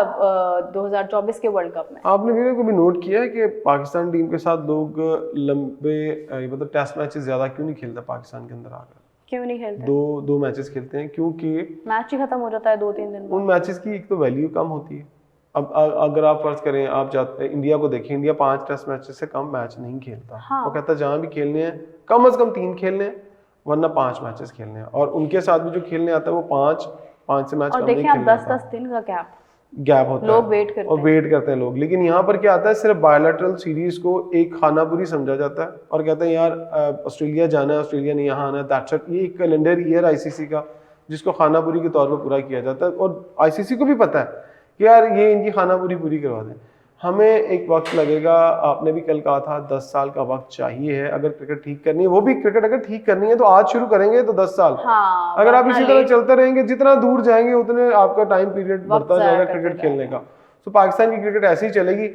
2024 के वर्ल्ड कप में। आपने भी कभी नोट किया है कि पाकिस्तान टीम के साथ लोग लंबे मतलब टेस्ट मैचेस ज़्यादा क्यों नहीं खेलते पाकिस्तान के अंदर आकर? क्यों नहीं खेलते? दो मैचेस खेलते हैं क्योंकि मैच ही खत्म हो जाता है 2-3 दिन में। उन मैचेस की एक तो वैल्यू कम होती है। अब अगर आप फर्ज करें, आप जाते इंडिया को देखें, इंडिया 5 टेस्ट मैचेस से कम मैच नहीं खेलता। हाँ। वो कहता है जहाँ भी खेलने हैं कम से कम 3 खेलने हैं, वरना 5 मैचेस खेलने हैं। और उनके साथ भी जो खेलने आता है वो 5 से मैच और देखिए आप 10-10 दिन का गैप होता है, लोग वेट करते और वेट करते हैं लोग। लेकिन यहाँ पर क्या आता है, सिर्फ बायोलैटरल सीरीज को एक खानापुरी समझा जाता है और कहते हैं यार ऑस्ट्रेलिया जाना है, ऑस्ट्रेलिया ने यहाँ आना है, दैट्स इट। ये एक कैलेंडर ईयर आईसीसी का जिसको खानापुरी के तौर पर पूरा किया जाता है। और आईसीसी को भी पता है कि यार ये इनकी खानापुरी पूरी करवा दें, हमें एक वक्त लगेगा। आपने भी कल कहा था 10 साल का वक्त चाहिए है अगर क्रिकेट ठीक करनी है। वो भी क्रिकेट अगर ठीक करनी है तो आज शुरू करेंगे तो 10 साल। हाँ, अगर आप इसी तरह चलते रहेंगे, जितना दूर जाएंगे उतने आपका टाइम पीरियड बढ़ता जाएगा क्रिकेट खेलने का। तो पाकिस्तान की क्रिकेट ऐसे ही चलेगी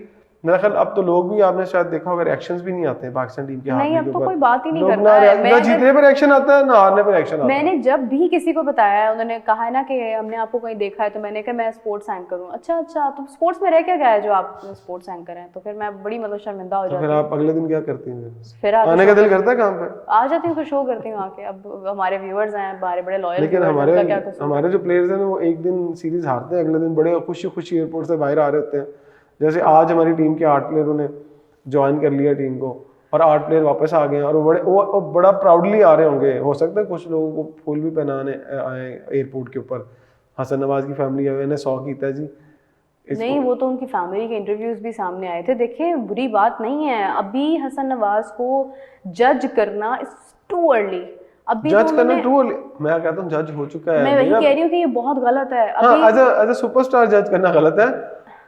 मेरा ख्याल। अब तो लोग भी, आपने शायद देखा होगा, रिएक्शंस भी नहीं आते हैं पाकिस्तान टीम के हारने के ऊपर। नहीं, अब तो कोई बात ही नहीं करता है। ना जीतने पर रिएक्शन आता है ना हारने पर रिएक्शन आता है। मैंने जब भी किसी को बताया, उन्होंने कहा है ना कि हमने आपको कहीं देखा है, तो मैंने कहा मैं स्पोर्ट्स एंकर हूँ। अच्छा तो स्पोर्ट्स में रह क्या गया है जो आप स्पोर्ट्स एंकर हैं? तो फिर मैं बड़ी मतलब शर्मिंदा हो जाती हूँ। फिर आप अगले दिन क्या करती हैं? फिर आने का दिल करता है काम पे? आ जाती हूँ, फिर शो करती हूँ आके। अब हमारे व्यूअर्स हैं, हमारे बड़े लॉयल। लेकिन हमारे जो प्लेयर्स हैं वो एक दिन सीरीज हारते हैं, अगले दिन बड़े खुशी एयरपोर्ट से बाहर आ रहे होते हैं। जैसे आज हमारी टीम के 8 प्लेयरों ने ज्वाइन कर लिया टीम को और 8 प्लेयर वापस आ गए और वो बड़ा प्राउडली आ रहे होंगे। हो सकता है कुछ लोगों को फूल भी पहनाने आए एयरपोर्ट के ऊपर। हसन नवाज की फैमिली है, ने 100 कीता जी। नहीं, वो तो उनकी फैमिली के इंटरव्यूज भी सामने आए थे। देखिए बुरी बात नहीं है अभी हसन नवाज को जज करना, इट्स टू अर्ली। अभी जज करना टू अर्ली। मैं कहता हूँ जज हो चुका है। मैं वही कह रही हूँ कि ये बहुत गलत है। हाँ, एज अ सुपरस्टार जज करना गलत है।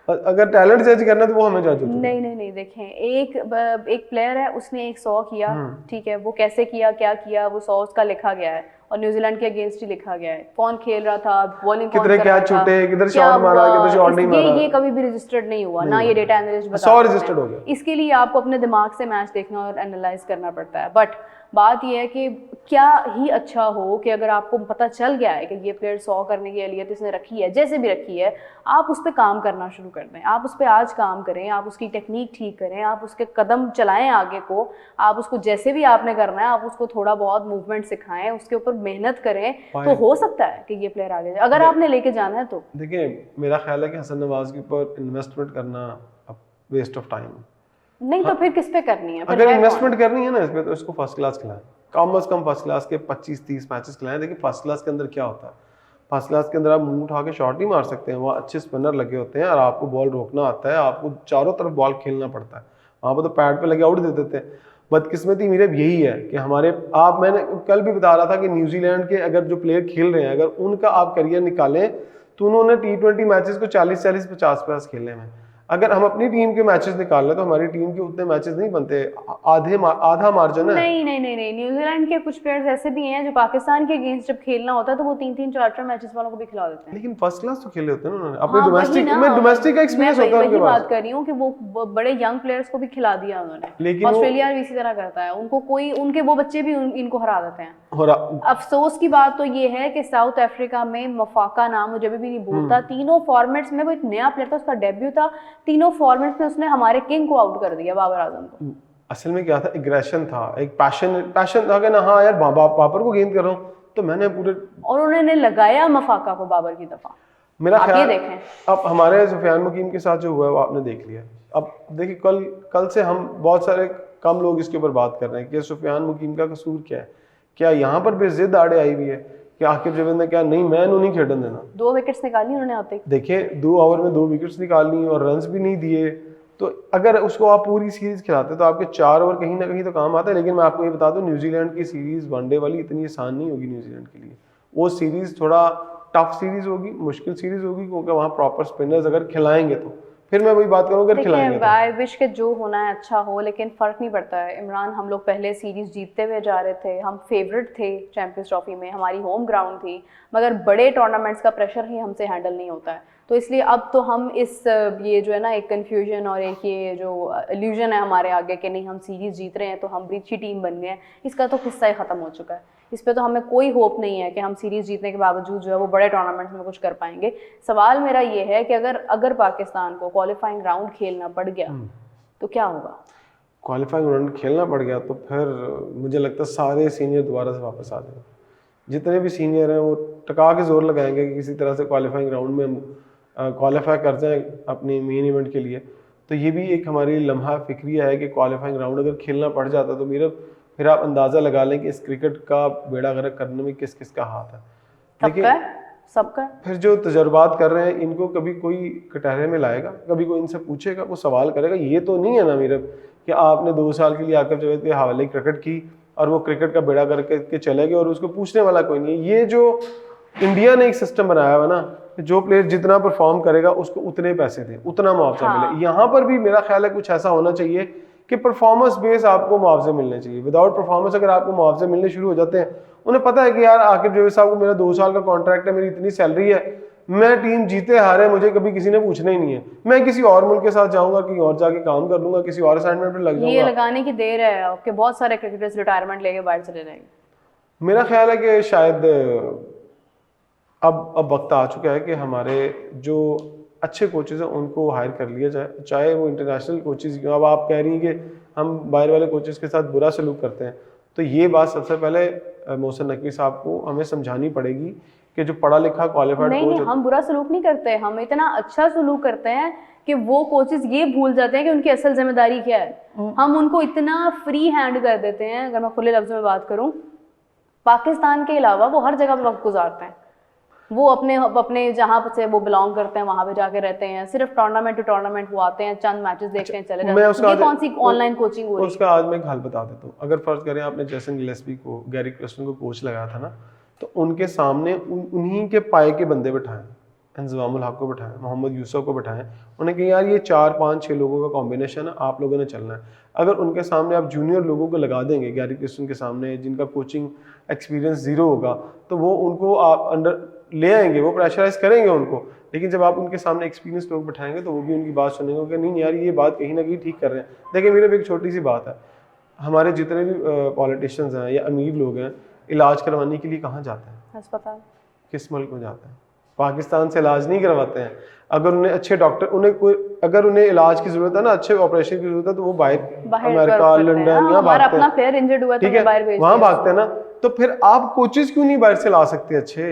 अगर टैलेंट जज करना तो वो हमें जज हो चुका है। नहीं देखें, एक प्लेयर है, उसने एक 100 किया, ठीक है, वो कैसे किया, क्या किया, वो 100 उसका लिखा गया है। और न्यूजीलैंड के अगेंस्ट ही लिखा गया है, कौन खेल रहा था, बॉलिंग कौन कितने कर रहा कैच था, छूटे, किधर क्या शॉट मारा, हुआ, किधर शॉट नहीं मारा, ये कभी भी रजिस्टर्ड नहीं हुआ, ना ये डेटा एनालिस्ट बता 100 सकते रजिस्टर्ड हो हैं। गया। इसके लिए आपको अपने दिमाग से मैच देखना और एनालाइज करना पड़ता है। बट बात यह है कि क्या ही अच्छा हो कि अगर आपको पता चल गया है कि ये प्लेयर 100 करने की एलियत इसने रखी है, जैसे भी रखी है, आप उस पर काम करना शुरू कर दें। आप उस पर आज काम करें, आप उसकी टेक्निक ठीक करें, आप उसके कदम चलाएं आगे को, आप उसको जैसे भी आपने करना है आप उसको थोड़ा बहुत मूवमेंट सिखाएं, उसके ऊपर मेहनत करें, तो हो सकता है कि ये प्लेयर आगे जाए, अगर आपने लेके जाना है तो। देखिए मेरा ख्याल है कि हसन नवाज के ऊपर इन्वेस्टमेंट करना वेस्ट ऑफ टाइम। नहीं तो फिर किस पे करनी है? फिर अगर है इन्वेस्टमेंट करनी है ना इसमें, तो इसको फर्स्ट क्लास खिलाएं, कम से कम फर्स्ट क्लास के 25-30 मैचेस खिलाएं। देखिए फर्स्ट क्लास के अंदर क्या होता है, फर्स्ट क्लास के अंदर आप मुंह उठा के शॉट नहीं मार सकते हैं, वहाँ अच्छे स्पिनर लगे होते हैं और आपको बॉल रोकना आता है, आपको चारों तरफ बॉल खेलना पड़ता है। वहाँ पर तो पैड पे लगे आउट दे देते हैं। बदकिस्मती मेरे यही है कि मैंने कल भी बता रहा था कि न्यूजीलैंड के अगर जो प्लेयर खेल रहे हैं, अगर उनका आप करियर निकालें तो उन्होंने T20 मैचेस को 40-40, 50-50 खेलने में। अगर हम अपनी टीम के मैचेस निकाल लें तो हमारी टीम के उतने मैचेस नहीं बनते, आधा मार्जिन है। नहीं, न्यूजीलैंड के कुछ प्लेयर्स ऐसे भी हैं जो पाकिस्तान के अगेंस्ट जब खेलना होता है तो वो 3-3, 4-4 मैचेस वालों को भी खिला देते हैं। लेकिन फर्स्ट क्लास तो खेले होते हैं उन्होंने अपने हाँ, डोमेस्टिक का एक्सपीरियंस होता है उनके पास। बात कर रही हूँ कि वो बड़े यंग प्लेयर्स को भी खिला दिया उन्होंने। लेकिन ऑस्ट्रेलिया भी इसी तरह करता है, उनको कोई उनके वो बच्चे भी इनको हरा देते हैं। हो अफसोस की बात तो ये है कि साउथ अफ्रीका में मफाका नाम मुझे भी नहीं भूलता, तीनों फॉर्मेट्स में वो एक नया प्लेयर था, उसका डेब्यू था, तीनों फॉर्मेट्स में उसने हमारे किंग को आउट कर दिया, बाबर आजम को। असल में क्या था, एग्रेशन था, एक पैशन था कि ना हाँ यार बाबर को गेंद कर रहा हूँ तो मैंने पूरे, और उन्होंने लगाया मफाका को बाबर की दफा। मेरा आप ख्याल ये देखें, अब हमारे सुफियान मुकीम के साथ जो हुआ है वो आपने देख लिया। अब देखिए कल से हम बहुत सारे कम लोग इसके ऊपर बात कर रहे हैं कि सुफियान मुकीम का कसूर क्या है, क्या यहाँ पर बेजिद आड़े आई हुई है कि आकिब जावेद ने क्या नहीं मैं नहीं खेलन देना। 2 विकेट्स निकाली उन्होंने आते ही। देखिए 2 ओवर में 2 विकेट्स निकाली और रन्स भी नहीं दिए, तो अगर उसको आप पूरी सीरीज खिलाते तो आपके 4 ओवर कहीं ना कहीं तो काम आता है। लेकिन मैं आपको ये बता दूं न्यूजीलैंड की सीरीज वनडे वाली इतनी आसान नहीं होगी न्यूजीलैंड के लिए। वो सीरीज थोड़ा टफ सीरीज होगी, मुश्किल सीरीज होगी, क्योंकि वहाँ प्रॉपर स्पिनर्स अगर खिलाएंगे तो फिर मैं वही बात करूँ अगर खिलाएंगे तो। आई विश के जो होना है अच्छा हो, लेकिन फर्क नहीं पड़ता है। इमरान, हम लोग पहले सीरीज जीतते हुए जा रहे थे, हम फेवरेट थे चैंपियंस ट्रॉफी में, हमारी होम ग्राउंड थी, मगर बड़े टूर्नामेंट्स का प्रेशर ही हमसे हैंडल नहीं होता है। तो इसलिए अब तो हम ये जो है ना एक कन्फ्यूजन और एक ये जो इल्यूजन है हमारे आगे कि नहीं हम सीरीज जीत रहे हैं तो हम अच्छी टीम बन गए हैं, इसका तो किस्सा ही ख़त्म हो चुका है। इस पे तो हमें कोई होप नहीं है कि हम सीरीज जीतने के बावजूद जो है वो बड़े टूर्नामेंट्स में कुछ कर पाएंगे। सवाल मेरा ये है कि अगर पाकिस्तान को क्वालिफाइंग राउंड खेलना पड़ गया तो क्या होगा? क्वालिफाइंग राउंड खेलना पड़ गया तो फिर मुझे लगता है सारे सीनियर दोबारा से वापस आ जाएंगे। जितने भी सीनियर हैं वो टका के जोर लगाएंगे कि किसी तरह से क्वालिफाइंग राउंड में हम क्वालिफाई कर जाएं अपनी मेन इवेंट के लिए। तो ये भी एक हमारी लम्हा फिक्रिया है कि क्वालिफाइंग राउंड अगर खेलना पड़ जाता तो फिर आप अंदाज़ा लगा लें कि इस क्रिकेट का बेड़ा गर्क करने में किस किस का हाथ है। सबका फिर जो तजर्बात कर रहे हैं इनको कभी कोई कटहरे में लाएगा, कभी कोई इनसे पूछेगा, वो सवाल करेगा। ये तो नहीं है ना मेरा कि आपने 2 साल के लिए आकिब जावेद के हवाले क्रिकेट की और वो क्रिकेट का बेड़ा करके चले गए और उसको पूछने वाला कोई नहीं है। ये जो इंडिया ने एक सिस्टम बनाया हुआ ना, जो प्लेयर जितना परफॉर्म करेगा उसको उतने पैसे दें, उतना मुआवजा मिले। यहाँ पर भी मेरा ख्याल है कुछ ऐसा होना चाहिए कि परफॉर्मेंस बेस आपको मुआवजे मिलने चाहिए। विदाउट परफॉर्मेंस अगर आपको मुआवजे मिलने शुरू हो जाते हैं, उन्हें पता है कि यार आकिब जावेद साहब को मेरा 2 साल का कॉन्ट्रैक्ट है, मेरी इतनी सैलरी है, मैं टीम जीते हारे मुझे कभी किसी ने पूछना ही नहीं है, मैं किसी और मुल्क के साथ जाऊंगा, कहीं और जाके काम कर लूंगा, किसी और असाइनमेंट पे लग जाऊंगा। ये लगाने की देर है आपके, बहुत सारे क्रिकेटर्स रिटायरमेंट लेके बाहर चले जाएंगे। मेरा ख्याल है कि शायद अब वक्त आ चुका है कि हमारे जो अच्छे कोचेज हैं उनको हायर कर लिया जाए, चाहे वो इंटरनेशनल कोचेज। अब आप कह रही हैं कि हम बाहर वाले कोचेज के साथ बुरा सलूक करते हैं, तो ये बात सबसे पहले मोहसिन नकवी साहब को हमें समझानी पड़ेगी कि जो पढ़ा लिखा क्वालिफाइड कोच नहीं, हम बुरा सलूक नहीं करते, हम इतना अच्छा सलूक करते हैं कि वो कोचेस ये भूल जाते हैं कि उनकी असल जिम्मेदारी क्या है। हम उनको इतना फ्री हैंड कर देते हैं। अगर मैं खुले लफ्ज़ों में बात करूं, पाकिस्तान के अलावा वो हर जगह पे वक्त गुजारते हैं। वो अपने जहाँ से वो बिलोंग करते हैं वहाँ पे जाके रहते हैं, सिर्फ टूर्नामेंट टू टूर्नामेंट वो आते हैं, चंद मैचेस देखते हैं, चले जाते हैं। ये कौन सी ऑनलाइन कोचिंग हो रही है? उसका आज मैं एक हल बता देता हूँ। अगर फर्ज करें आपने जेसन गिलेस्पी को, गैरी क्रिस्टन को कोच लगाया था ना, तो उनके सामने उन्हीं के पाए के बंदे बिठाएं, इंजमामुल हक को बिठाएं, मोहम्मद यूसुफ को बिठाएं, उन्हें कहें यार ये 4-5-6 लोगों का कॉम्बिनेशन है, आप लोगों ने चलना है। अगर उनके सामने आप जूनियर लोगों को लगा देंगे गैरी क्रिस्टन के सामने, जिनका कोचिंग एक्सपीरियंस ज़ीरो होगा, तो वो उनको आप अंडर ले आएंगे, वो प्रेशराइज करेंगे उनको। लेकिन जब आप उनके सामने एक्सपीरियंस लोग बिठाएंगे तो वो भी उनकी बात सुनेंगे कि नहीं यार ये बात कहीं ना कहीं ठीक कर रहे हैं। देखिए मेरे भी एक छोटी सी बात है, हमारे जितने भी पॉलिटिशियंस हैं या अमीर लोग हैं, इलाज करवाने के लिए कहाँ जाते हैं? अस्पताल। किस मुल्क में जाते हैं? पाकिस्तान से इलाज नहीं करवाते हैं। अगर उन्हें अच्छे डॉक्टर, अगर उन्हें इलाज की जरूरत है ना, अच्छे ऑपरेशन की जरूरत है, तो वो बाहर अमेरिका, लंदन, यहाँ भागते हैं। पैर इंजर्ड हुआ तो बाहर भेज वहाँ भागते हैं ना। तो फिर आप कोचेस क्यों नहीं बाहर से ला सकते अच्छे?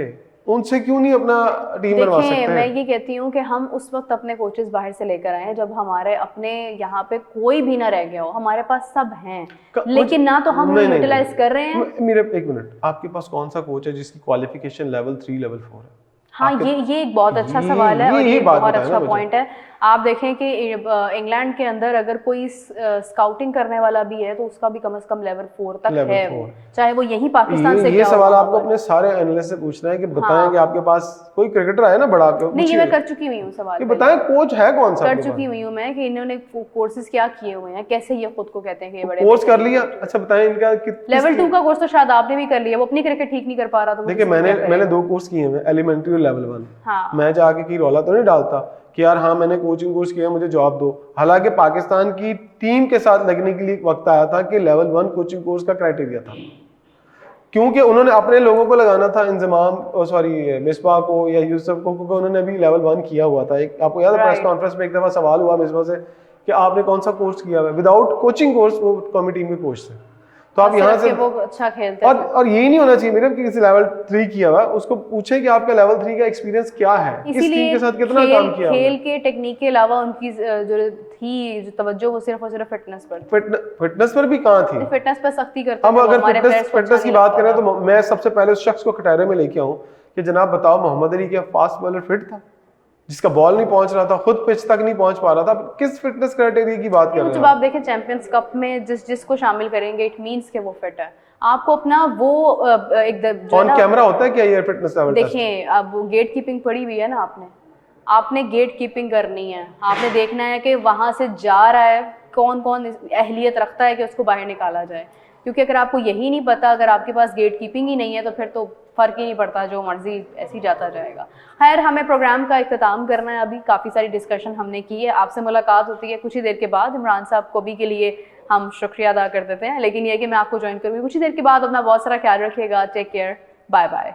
उनसे क्यों नहीं अपना टीम बनवा सकते हैं? मैं ये कहती हूँ कि हम उस वक्त अपने कोचेस बाहर से लेकर आए जब हमारे अपने यहाँ पे कोई भी ना रह गया हो। हमारे पास सब हैं, लेकिन ना तो हम यूटिलाइज कर रहे हैं। मेरे एक मिनट, आपके पास कौन सा कोच है जिसकी क्वालिफिकेशन लेवल 3 लेवल 4 है? हाँ, ये एक बहुत अच्छा सवाल है और ये बहुत अच्छा पॉइंट है। आप देखें कि इंग्लैंड के अंदर अगर कोई स्काउटिंग करने वाला भी है तो उसका भी कम से कम लेवल 4 तक है, चाहे वो यही पाकिस्तान से। ये सवाल आपको अपने सारे एनालिस्ट से पूछना है कि बताएं कि आपके पास कोई क्रिकेटर है ना बड़ा? नहीं, ये मैं कर चुकी हुई हूँ सवाल, कि बताएं कोच है कौन सा? कर चुकी हुई हूँ मैं कि इन्होंने कोर्सेज क्या किए हुए हैं, कैसे ये खुद को कहते हैं कि ये बड़े कोर्स कर लिया। अच्छा बताएं इनका लेवल 2 का कोर्स तो शायद आपने भी कर लिया, वो अपनी क्रिकेट ठीक नहीं कर पा रहा। तो देखिए मैंने 2 कोर्स किए हैं, एलिमेंट्री और लेवल 1। हाँ। मैं जाके की रौला तो नहीं डालता कि यार हाँ मैंने कोचिंग कोर्स किया, मुझे जॉब दो। हालांकि पाकिस्तान की टीम के साथ लगने के लिए वक्त आया था कि लेवल 1 कोचिंग कोर्स का क्राइटेरिया था, क्योंकि उन्होंने अपने लोगों को लगाना था, मिसबा को या यूसुफ को, क्योंकि उन्होंने अभी लेवल 1 किया हुआ था। एक आपको याद है प्रेस कॉन्फ्रेंस में एक दफा सवाल हुआ मिसबा से कि आपने कौन सा कोर्स किया हुआ है? विदाउट कोचिंग कोर्स वो कौमी टीम के कोच थे। तो आप यहाँ से वो अच्छा खेलते और यही नहीं होना चाहिए मेरे कि किसी लेवल 3 किया हुआ उसको पूछे कि आपका लेवल 3 का एक्सपीरियंस क्या है, इस टीम के साथ कितना काम किया। खेल के टेक्निक के अलावा उनकी जो तवज्जो वो सिर्फ और सिर्फ फिटनेस पर भी कहाँ थी? फिटनेस पर सख्ती करते हैं। अब अगर फिटनेस की बात करें तो मैं सबसे पहले उस शख्स को कटहरे में लेके आऊँ कि जनाब बताओ मोहम्मद अली क्या फास्ट बॉलर फिट था, जिसका बॉल नहीं पहुंच रहा था, खुद पिच तक नहीं पहुंच पा रहा था? किस फिटनेस क्राइटेरिया की बात कर रहे हैं? जब आप देखें चैंपियंस कप में जिसको शामिल करेंगे इट मींस कि वो फिट है। आपको अपना वो एक ऑन कैमरा होता है क्या ये फिटनेस लेवल? देखें अब गेट कीपिंग पड़ी हुई है ना, आपने गेट कीपिंग करनी है, आपने देखना है कि वहां से जा रहा है कौन कौन अहलियत रखता है कि उसको बाहर निकाला जाए। क्योंकि अगर आपको यही नहीं पता, अगर आपके पास गेट कीपिंग ही नहीं है तो फिर तो फ़र्क ही नहीं पड़ता, जो मर्जी ऐसे ही जाता जाएगा। खैर हमें प्रोग्राम का इख्तिताम करना है, अभी काफ़ी सारी डिस्कशन हमने की है। आपसे मुलाकात होती है कुछ ही देर के बाद। इमरान साहब को भी के लिए हम शुक्रिया अदा कर देते हैं, लेकिन यह कि मैं आपको ज्वाइन करूँगी कुछ ही देर के बाद। अपना बहुत सारा ख्याल रखिएगा, टेक केयर, बाय बाय।